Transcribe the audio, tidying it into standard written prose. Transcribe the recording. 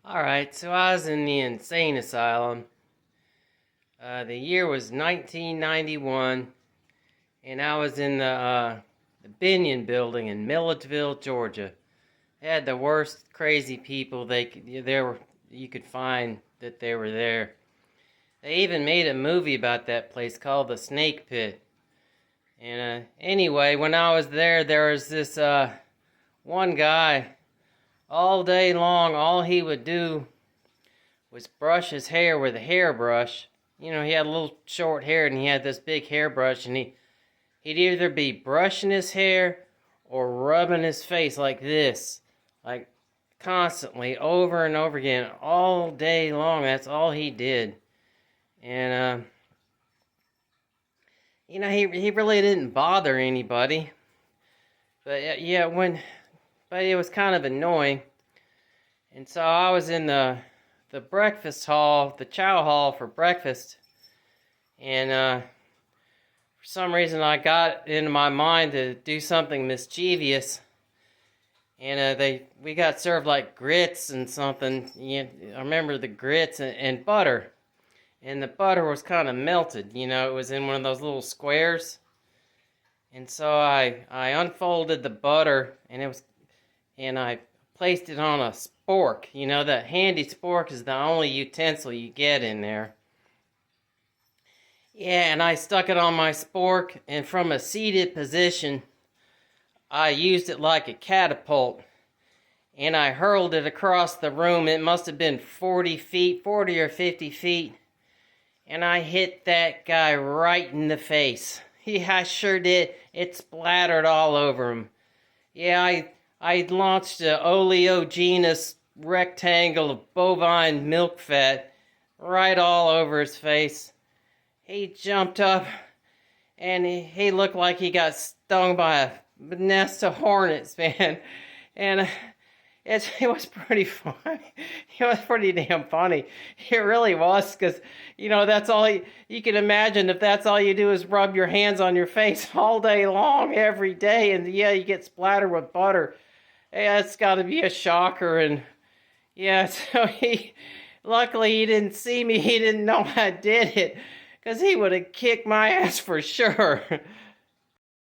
Alright, so I was in the insane asylum. The year was 1991, and I was in the Binion building in Milledgeville, Georgia. They had the worst crazy people you could find that they were there. They even made a movie about that place called The Snake Pit. And anyway, when I was there was this one guy. All day long, all he would do was brush his hair with a hairbrush. You know, he had a little short hair and he had this big hairbrush, and he'd either be brushing his hair or rubbing his face like this, like constantly, over and over again, all day long. That's all he did. And he really didn't bother anybody. But but it was kind of annoying. And so I was in the breakfast hall, the chow hall for breakfast. And for some reason I got into my mind to do something mischievous. And we got served like grits and something. I remember the grits and butter. And the butter was kind of melted. It was in one of those little squares. And so I unfolded the butter, and I placed it on a spork. That handy spork is the only utensil you get in there. Yeah, and I stuck it on my spork, and from a seated position, I used it like a catapult, and I hurled it across the room. It must have been 40 or 50 feet, and I hit that guy right in the face. Yeah, I sure did. It splattered all over him. Yeah, I launched an oleogenous rectangle of bovine milk fat right all over his face. He jumped up, and he looked like he got stung by a nest of hornets, man. And it was pretty funny. It was pretty damn funny. It really was, because, that's all you can imagine. If that's all you do is rub your hands on your face all day long, every day, and yeah, you get splattered with butter. Yeah, it's got to be a shocker. And yeah, so luckily he didn't see me. He didn't know I did it, because he would have kicked my ass for sure.